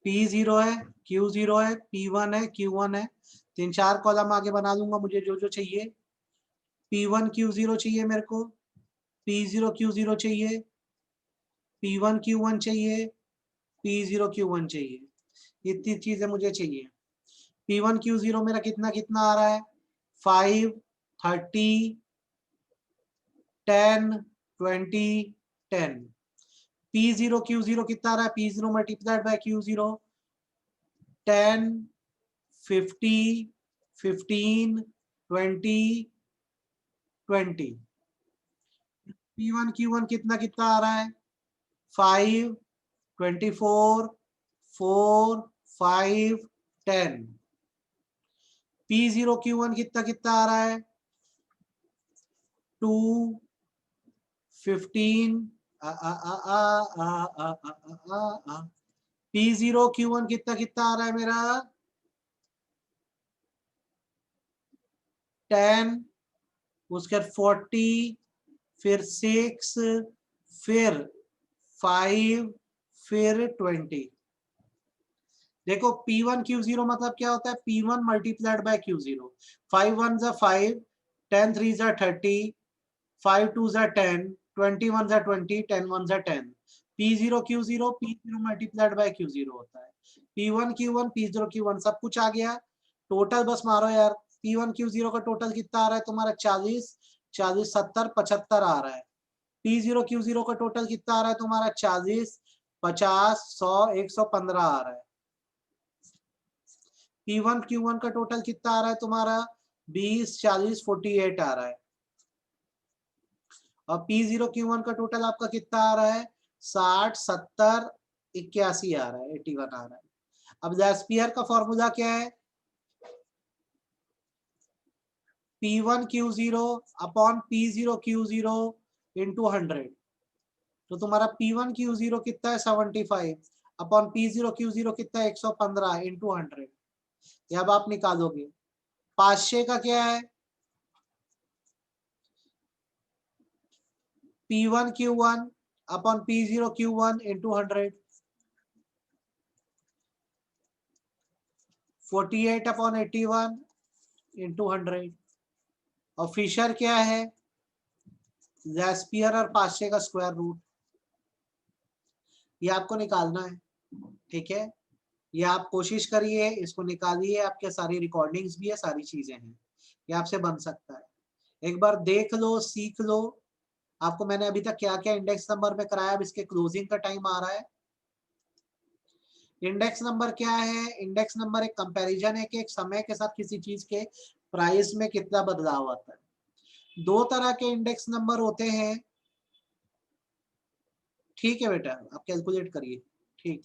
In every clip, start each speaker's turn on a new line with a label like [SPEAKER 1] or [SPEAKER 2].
[SPEAKER 1] P0 है, Q0 है, P1 है, Q1 है, 3-4 कॉलम आगे बना दूंगा मुझे जो जो चाहिए। P1 Q0 चाहिए मेरे को, P0 Q0 चाहिए, P1 Q1 चाहिए, P0 Q1 चाहिए। इतनी चीजें मुझे चाहिए। P1 Q0 मेरा कितना कितना आ रहा है, 5, 30, 10, 20, 10। P0 Q0 कितना आ रहा है, P0 multiplied by Q0, 10, 50, 15, 20, 20। P1 Q1 कितना कितना आ रहा है, 5, 24, 4, 5, 10। P0 Q1 कितना कितना आ रहा है, 2, 15, P0 Q1 कितना कितना आ रहा है मेरा, 10, उसके बाद 40, फिर 6, फिर 5, फिर 20। देखो P1 Q0 मतलब क्या होता है, P1 मल्टीप्लाइड बाय Q0। 5 1 जा 5, 10 3 जा 30, 5 2 जा 10, 21 जा 20, 10 1 जा 10। P0 Q0 P0 multiplied by Q0 होता है। P1 Q1 P0 Q1 सब कुछ आ गया। टोटल बस मारो यार, P1 Q0 का टोटल कितना आ रहा है तुम्हारा, 40, 40 70 75 आ रहा है। P0 Q0 का टोटल कितना आ रहा है तुम्हारा, 40, 50, 100, 115 आ रहा है। P1 Q1 का टोटल कितना आ रहा है तुम्हारा, 20, 40, 48 आ रहा है। और P0 Q1 का टोटल आपका कितना आ रहा है, 60, 70, 81 आ रहा है, 81 आ रहा है। अब लैस्पियर का फॉर्मूला क्या है, P1 Q0 upon P0 Q0 into 100। तो तुम्हारा P1 Q0 कितना है, 75 अपॉन P0 Q0 कितना है, 115 इंटू 100। ये अब आप निकालोगे। 500 का क्या है, P1 Q1 upon P0 Q1 into 100, 48 upon 81 into 100। और फिशर क्या है, लैस्पियर और 500 का स्क्वायर रूट। ये आपको निकालना है, ठीक है। ये आप कोशिश करिए, इसको निकालिए, आपके सारी रिकॉर्डिंग्स भी है, सारी चीजें हैं, ये आपसे बन सकता है। एक बार देख लो, सीख लो। आपको मैंने अभी तक क्या क्या इंडेक्स नंबर में कराया, अब इसके क्लोजिंग का टाइम आ रहा है। इंडेक्स नंबर क्या है, इंडेक्स नंबर एक कंपैरिजन है कि एक समय के साथ किसी चीज के प्राइस में कितना बदलाव आता है। दो तरह के इंडेक्स नंबर होते हैं, ठीक है बेटा, आप कैलकुलेट करिए, ठीक।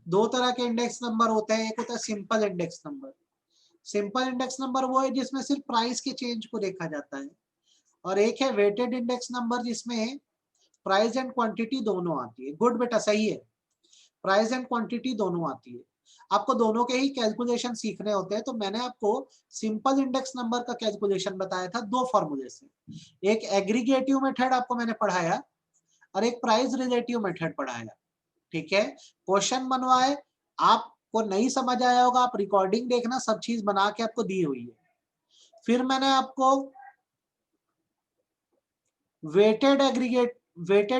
[SPEAKER 1] दो तरह के इंडेक्स नंबर होते हैं, एक होता है simple index number. Simple index number वो है जिसमें सिर्फ प्राइस के चेंज को देखा जाता है, और एक है वेटेड इंडेक्स नंबर जिसमें प्राइस एंड क्वांटिटी दोनों आती है। गुड बेटा, सही है, प्राइस एंड क्वांटिटी दोनों आती है। आपको दोनों के ही कैलकुलेशन सीखने होते हैं, तो मैंने आपको सिंपल इंडेक्स नंबर का कैलकुलेशन बताया था दो फॉर्मूले से। एक एग्रीगेटिव मेथड आपको मैंने पढ़ाया, और एक प्राइस रिलेटिव मेथड पढ़ाया, ठीक है। क्वेश्चन बनवाए, आपको नहीं समझ आया होगा, आप रिकॉर्डिंग देखना, सब चीज बना के आपको दी हुई है। फिर मैंने आपको वेटेड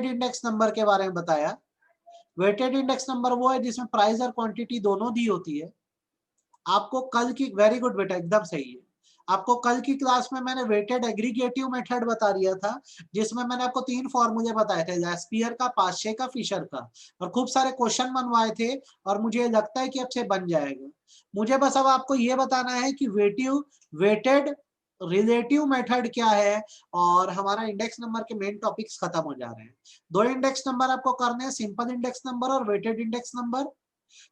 [SPEAKER 1] इंडेक्स नंबर के बारे में बताया। वेटेड इंडेक्स नंबर वो है जिसमें प्राइस और क्वांटिटी दोनों दी होती है। आपको कल की, वेरी गुड बेटा, एकदम सही है। आपको कल की क्लास में मैंने वेटेड एग्रीगेटिव मेथड बता दिया था, जिसमें मैंने आपको 3 फॉर्मूले बताए थे, लैस्पियर का, पास्चे का, फिशर का, और खूब सारे क्वेश्चन बनवाए थे, और मुझे लगता है कि अब से बन जाएगा। मुझे बस अब आपको ये बताना है कि वेटेड रिलेटिव मेथड क्या है, और हमारा इंडेक्स नंबर के मेन टॉपिक्स खत्म हो जा रहे हैं। दो इंडेक्स नंबर आपको करने हैं, सिंपल इंडेक्स नंबर और weighted index number.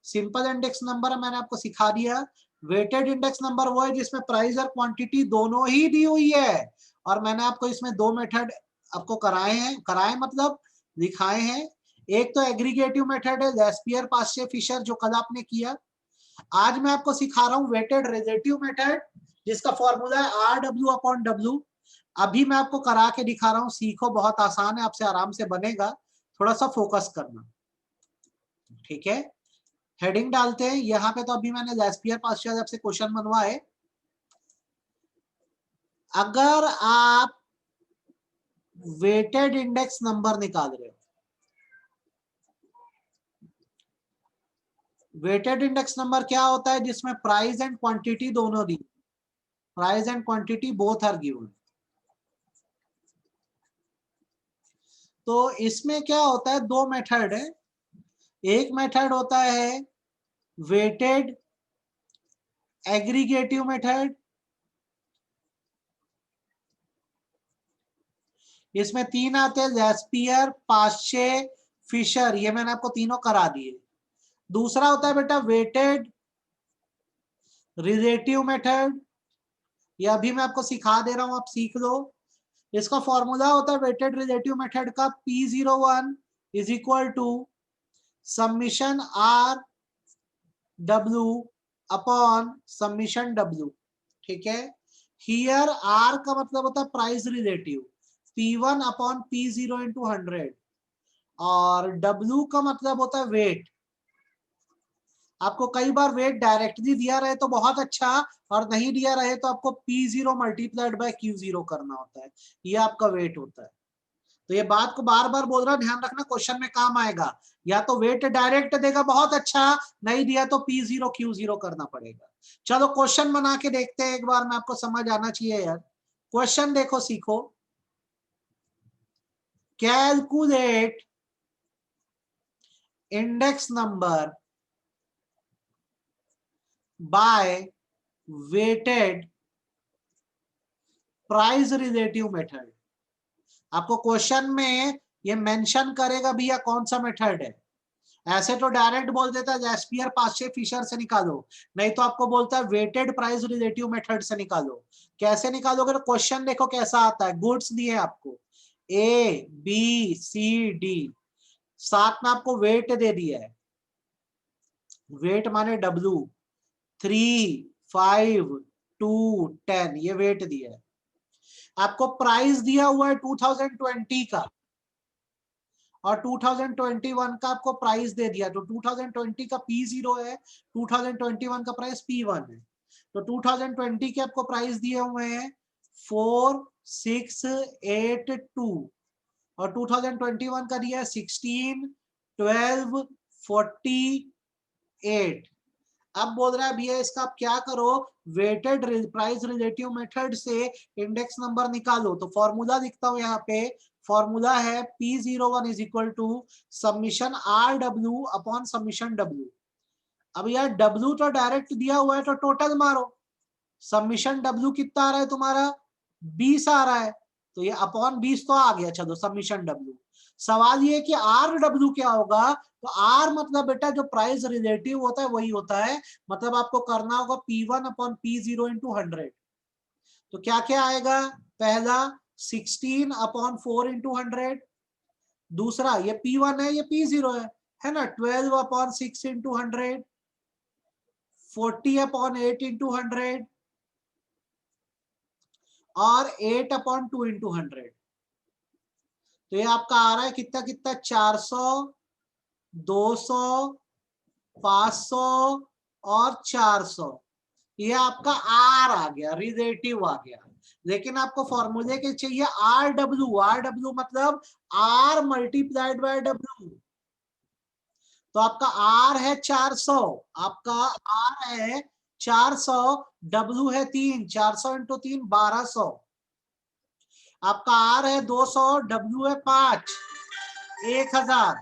[SPEAKER 1] Simple index number मैंने आपको सिखा दिया। वेटेड इंडेक्स नंबर वो है जिसमें प्राइस और क्वांटिटी दोनों ही दी हुई है, और मैंने आपको इसमें दो मेथड आपको कराए हैं, कराए मतलब दिखाए हैं। एक तो एग्रीगेटिव मेथड है, लैस्पियर, पास्चे, फिशर, जो कल आपने किया। आज मैं आपको सिखा रहा हूं वेटेड रिलेटिव मेथड, जिसका फॉर्मूला है RW/W। अभी मैं आपको करा के दिखा रहा हूं, सीखो, बहुत आसान है, आपसे आराम से बनेगा, थोड़ा सा फोकस करना, ठीक है। हेडिंग डालते हैं यहाँ पे। तो अभी मैंने जैस्पियर पास्चर से क्वेश्चन बनवाए। अगर आप वेटेड इंडेक्स नंबर निकाल रहे हो, वेटेड इंडेक्स नंबर क्या होता है? जिसमें प्राइस एंड क्वांटिटी दोनों दी, price and quantity both are given. तो इसमें क्या होता है, दो मेथड है। एक मेथड होता है वेटेड एग्रीगेटिव मेथड, इसमें तीन आते हैं, जैस्पियर, पास्चे, फिशर। ये मैंने आपको तीनों करा दिए। दूसरा होता है बेटा वेटेड रिलेटिव मेथड, ये अभी मैं आपको सिखा दे रहा हूं, आप सीख लो। इसका फॉर्मूला होता है वेटेड रिलेटिव मेथड का, P01 is equal to submission R W upon submission W। ठीक है, हियर R का मतलब होता है price relative, P1 upon P0 into 100, और W का मतलब होता है वेट। आपको कई बार वेट डायरेक्टली दिया रहे तो बहुत अच्छा, और नहीं दिया रहे तो आपको P0 मल्टीप्लाइड बाय Q0 करना होता है, ये आपका वेट होता है। तो ये बात को बार बार बोल रहा हूं, ध्यान रखना, क्वेश्चन में काम आएगा। या तो वेट डायरेक्ट देगा बहुत अच्छा, नहीं दिया तो P0 Q0 करना पड़ेगा। चलो क्वेश्चन बना के देखते हैं एक बार में, आपको समझ आना चाहिए यार। क्वेश्चन देखो, सीखो। Calculate index number by weighted price relative method. आपको क्वेश्चन में ये मेंशन करेगा भैया कौन सा मेथड है। ऐसे तो डायरेक्ट बोल देता है जैस्पियर, पास्चे, फिशर से निकालो, नहीं तो आपको बोलता है वेटेड प्राइस रिलेटिव मेथड से निकालो। कैसे निकालोगे? तो क्वेश्चन देखो कैसा आता है। गुड्स दिए आपको ABCD, साथ में आपको वेट दे दिया है। वेट माने W, 3, 5, 2, 10, ये वेट दिया है। आपको प्राइस दिया हुआ है 2020 का, और 2021 का आपको प्राइस दे दिया। तो 2020 का P0 है, 2021 का प्राइस P1 है। तो 2020 के आपको प्राइस दिए हुए हैं 4682, और 2021 का दिया है 16, 12, 48। अब बोल रहा है भैया इसका आप क्या करो, वेटेड प्राइस रिलेटिव मेथड से इंडेक्स नंबर निकालो। तो फॉर्मूला लिखता हूं यहाँ पे। फॉर्मूला है P01 is equal to submission RW upon submission W। अब यार W तो डायरेक्ट दिया हुआ है, तो टोटल मारो। सबमिशन W कितना आ रहा है तुम्हारा? 20 आ रहा है, तो ये अपॉन 20 तो आ गया। चलो सबमिशन W। सवाल ये कि RW क्या होगा? तो R मतलब बेटा जो प्राइस रिलेटिव होता है वही होता है, मतलब आपको करना होगा P1 अपॉन P0 इंटू 100। तो क्या क्या आएगा? पहला 16 अपॉन 4 इंटू 100, दूसरा ये P1 है, ये P0 है ना, 12 अपॉन 6 इंटू 100, 40 अपॉन 8 इंटू 100, और 8 अपॉन 2 इंटू 100। तो ये आपका आ रहा है कितना कितना, 400, 200, 500 और 400। ये आपका आर आ गया, रिलेटिव आ गया। लेकिन आपको फॉर्मूले के चाहिए RW। RW मतलब R मल्टीप्लाइड बाय W। तो आपका R है 400, आपका R है 400, W है 3, 400 इंटू 3 1200। आपका R है 200, W है 5, 1000।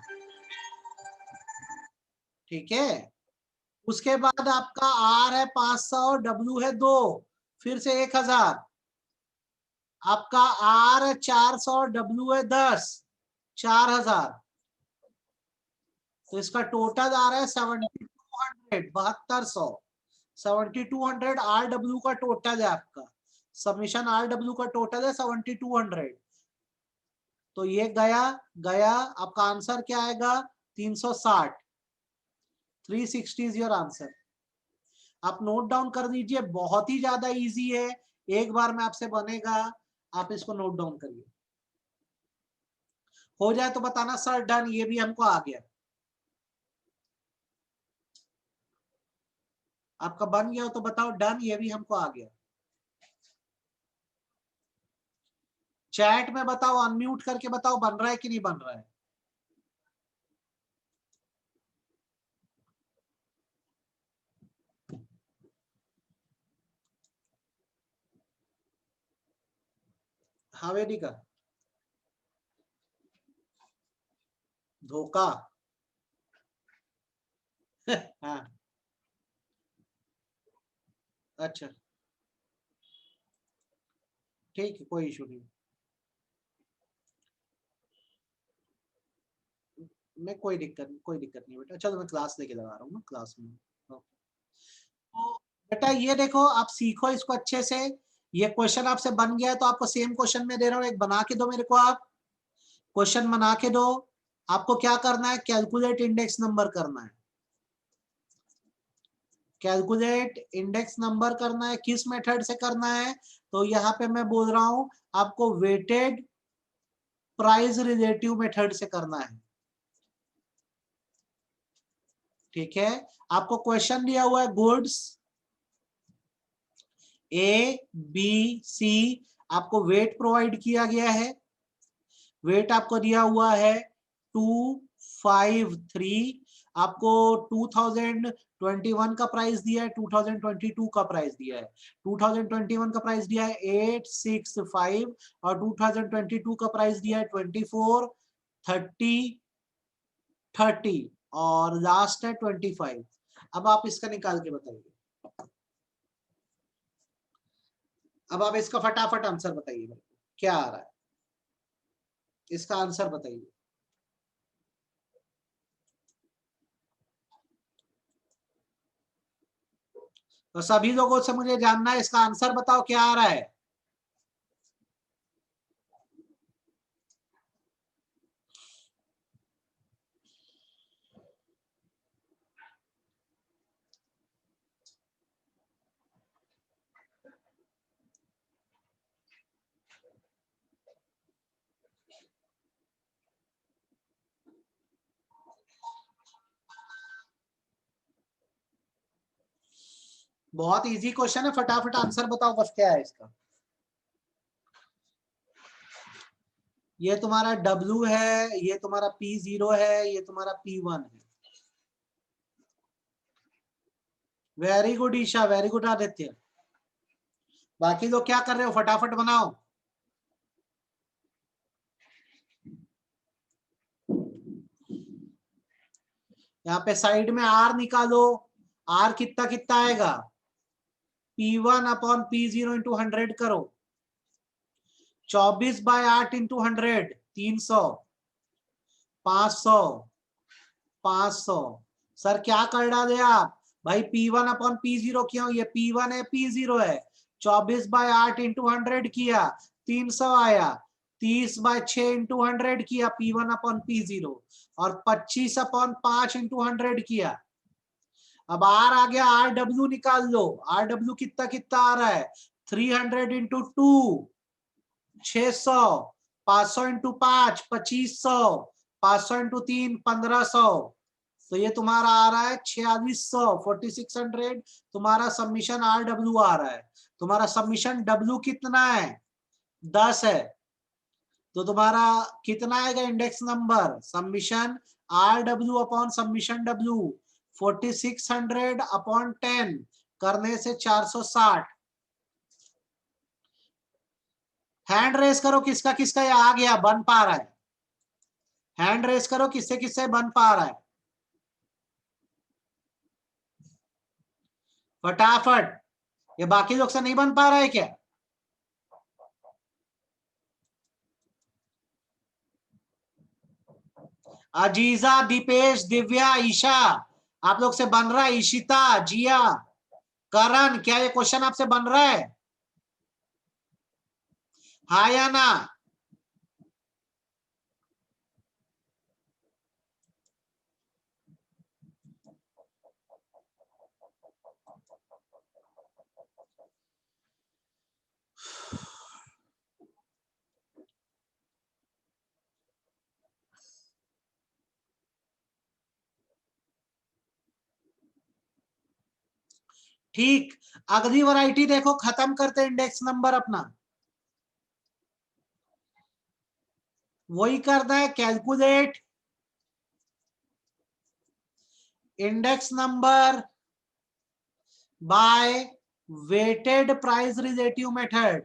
[SPEAKER 1] ठीक है, उसके बाद आपका R है 500, W है 2, फिर से 1000। आपका R है 400, W है 10, 4000। तो इसका टोटल आ रहा है 7200, 7200। 7200 RW का टोटल है आपका। सबमिशन RW का टोटल है 7200। तो ये गया गया, आपका आंसर क्या आएगा? 360। 360 इज योर आंसर। आप नोट डाउन कर दीजिए, बहुत ही ज्यादा इजी है, एक बार में आपसे बनेगा। आप इसको नोट डाउन करिए, हो जाए तो बताना सर डन, ये भी हमको आ गया। आपका बन गया हो तो बताओ डन, ये भी हमको आ गया। चैट में बताओ, अनम्यूट करके बताओ बन रहा है कि नहीं बन रहा है। हाँ वेदिका, धोखा। हाँ अच्छा ठीक है, कोई इशू नहीं। मैं कोई दिक्कत नहीं बेटा, चलो मैं क्लास लेके लगा रहा हूँ ना क्लास में। ओके। तो बेटा ये देखो, आप सीखो इसको अच्छे से। ये क्वेश्चन आपसे बन गया है तो आपको सेम क्वेश्चन में दे रहा हूँ, एक बना के दो मेरे को। आप क्वेश्चन बना के दो। आपको क्या करना है, कैलकुलेट इंडेक्स नंबर करना है। कैलकुलेट इंडेक्स नंबर करना है, किस मेथड से करना है, तो यहाँ पे मैं बोल रहा हूं आपको वेटेड प्राइस रिलेटिव मेथड से करना है। ठीक है, आपको क्वेश्चन दिया हुआ है गुड्स ए बी सी, आपको वेट प्रोवाइड किया गया है। वेट आपको दिया हुआ है 253, आपको 2021 का प्राइस दिया है, 2022 का प्राइस दिया है। 2021 का प्राइस दिया है 865 और 2022 का प्राइस दिया है 24, 30, 30 और लास्ट है 25। अब आप इसका निकाल के बताइए। अब आप इसका फटाफट आंसर बताइए, क्या आ रहा है, इसका आंसर बताइए। तो सभी लोगों से मुझे जानना है, इसका आंसर बताओ क्या आ रहा है। बहुत इजी क्वेश्चन है, फटाफट आंसर बताओ बस क्या है इसका। ये तुम्हारा W है, ये तुम्हारा P0 है, ये तुम्हारा P1 है। Very good Isha, very good Aditya. बाकी लोग क्या कर रहे हो, फटाफट बनाओ। यहाँ पे साइड में R निकालो। R कितना कितना आएगा, P1 अपॉन P0 इंटू 100 करो। 24/8 इंटू 100, 300, 500, 500। सर क्या कर डाले आप भाई, P1 अपॉन P0 क्यों, ये P1 है P0 है। 24/8 इंटू 100 किया, 300 आया। 30/6 इंटू 100 किया, P1 अपॉन P0। और 25/5 इंटू 100 किया। अब आर आ गया, RW निकाल लो। RW कितना कितना आ रहा है, 300 इंटू 2, 600, 500 इंटू 5, 2500, 500 इंटू 3, 1500। तो ये तुम्हारा आ रहा है 4600, 4600 तुम्हारा सबमिशन RW आ रहा है। तुम्हारा सबमिशन W कितना है, 10 है। तो तुम्हारा कितना आएगा index number, submission RW upon submission W, 4600 upon 10 करने से 460। हैंड रेस करो, किसका किसका ये आ गया, बन पा रहा है। हैंड रेस करो, किससे किससे बन पा रहा है, फटाफट। ये बाकी लोग से नहीं बन पा रहा है क्या। अजीजा, दीपेश, दिव्या, ईशा, आप लोग से बन रहा है। ईशिता, जिया, करण, क्या ये क्वेश्चन आपसे बन रहा है, हाँ या ना। ठीक, अगली वैरायटी देखो, खत्म करते इंडेक्स नंबर अपना। वही करना है, calculate index number by weighted price relative method.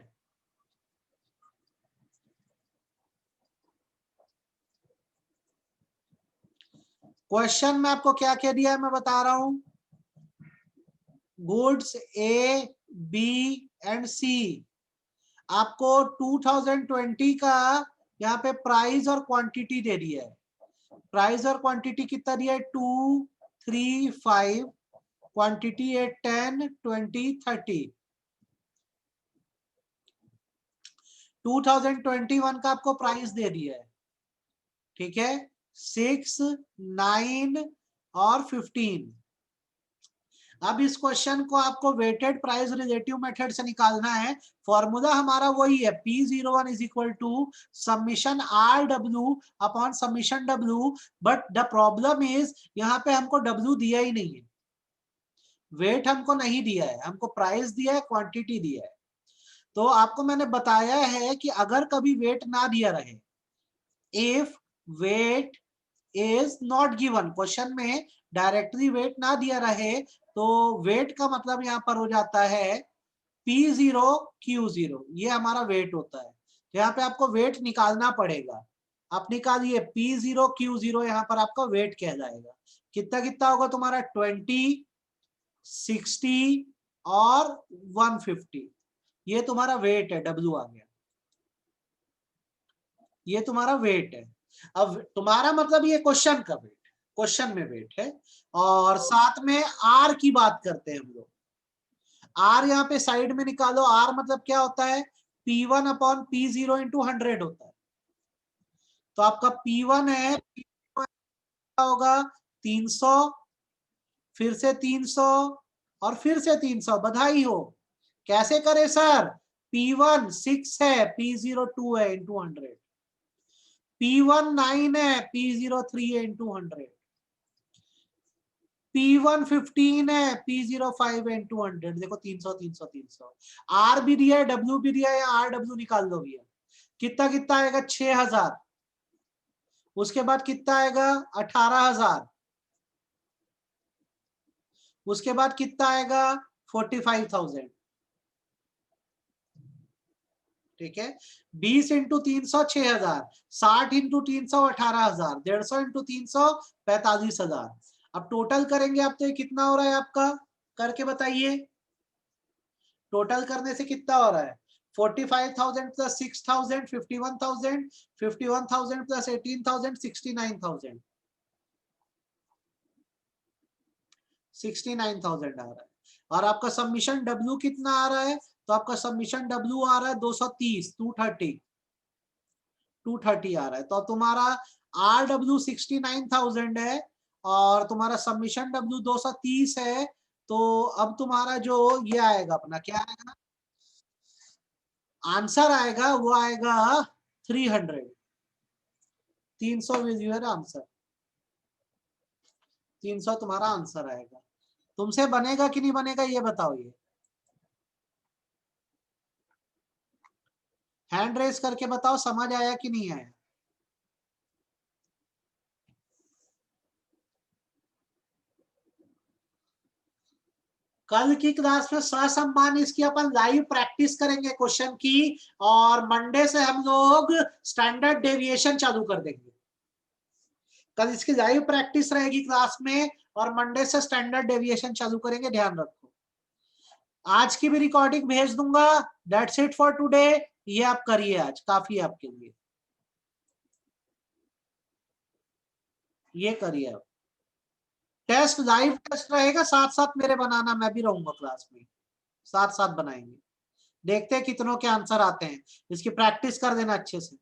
[SPEAKER 1] Question में आपको क्या क्या दिया है मैं बता रहा हूं। गुड्स ए बी एंड सी, आपको 2020 का यहाँ पे प्राइस और क्वांटिटी दे दिया है। प्राइस और क्वांटिटी कितना दिया है, 2, 3, 5, क्वांटिटी है 10, 20, 30। 2021 का आपको प्राइस दे दिया है, ठीक है, 6, 9 और 15। अब इस क्वेश्चन को आपको वेटेड प्राइस रिलेटिव मेथड से निकालना है। फॉर्मूला हमारा वही है, P01 is equal to summation RW upon summation W। But the problem is यहाँ पे हमको W दिया ही नहीं है, वेट हमको नहीं दिया है, हमको प्राइस दिया है, क्वांटिटी दिया है। तो आपको मैंने बताया है कि अगर कभी वेट ना दिया रहे, if wait is not given, question में डायरेक्टली वेट ना दिया रहे, तो वेट का मतलब यहाँ पर हो जाता है P0 Q0, ये हमारा वेट होता है। तो यहाँ पे आपको वेट निकालना पड़ेगा। आप निकालिए, P0 Q0 यहाँ पर आपका वेट कहलाएगा। कितना कितना होगा तुम्हारा, 20, 60 और 150। ये तुम्हारा वेट है, W आ गया, ये तुम्हारा वेट है। अब तुम्हारा मतलब ये क्वेश्चन का वेट, क्वेश्चन में वेट है। और साथ में आर की बात करते हैं हम लोग। आर यहाँ पे साइड में निकालो, आर मतलब क्या होता है, P1 अपॉन P0 इंटू 100 होता है। तो आपका P1 है, P1 होगा 300, फिर से 300 और फिर से 300। बधाई हो। कैसे करें सर, P1 6 है, P0 2 है इंटू 100, P1 9 है, P0 3 है इंटू 100, P1 15 है, P0 5 है इंटू 100। देखो 300 300 300। आर भी दिया है, डब्ल्यू भी दिया है, आर डब्ल्यू निकाल दो भैया। कितना कितना आएगा, 6000। उसके बाद कितना आएगा, 18000। उसके बाद कितना आएगा, 45,000। ठीक है, 20 इंटू 300 6000, 60 इंटू 300 18000, 150 इंटू 300 45,000। अब टोटल करेंगे आप तो ये कितना हो रहा है आपका, करके बताइए। टोटल करने से कितना हो रहा है, 45,000 प्लस 6,000 51,000, 51,000 प्लस 18,000 69,000, 69,000 आ रहा है। और आपका सबमिशन डब्ल्यू कितना आ रहा है, तो आपका सबमिशन डब्ल्यू आ रहा है 230, 230 आ रहा है। तो तुम्हारा आर डब्ल्यू 69,000 है और तुम्हारा सबमिशन डब्ल्यू 230 है। तो अब तुम्हारा जो ये आएगा अपना, क्या आएगा आंसर, आएगा वो आएगा 300, 300 विल यूर आंसर, 300 तुम्हारा आंसर आएगा। तुमसे बनेगा कि नहीं बनेगा ये बताओ, ये हैंड रेस करके बताओ, समझ आया कि नहीं आया। कल की क्लास में ससम्मान इसकी अपन लाइव प्रैक्टिस करेंगे क्वेश्चन की, और मंडे से हम लोग स्टैंडर्ड डेविएशन चालू कर देंगे। कल इसकी लाइव प्रैक्टिस रहेगी क्लास में, और मंडे से स्टैंडर्ड डेविएशन चालू करेंगे, ध्यान रखो। आज की भी रिकॉर्डिंग भेज दूंगा। That's it for today. ये आप करिए, आज काफी है आपके लिए, ये करिए आप। टेस्ट लाइव टेस्ट रहेगा, साथ साथ मेरे बनाना, मैं भी रहूंगा क्लास में, साथ साथ बनाएंगे। देखते हैं कितनों के आंसर आते हैं, इसकी प्रैक्टिस कर देना अच्छे से।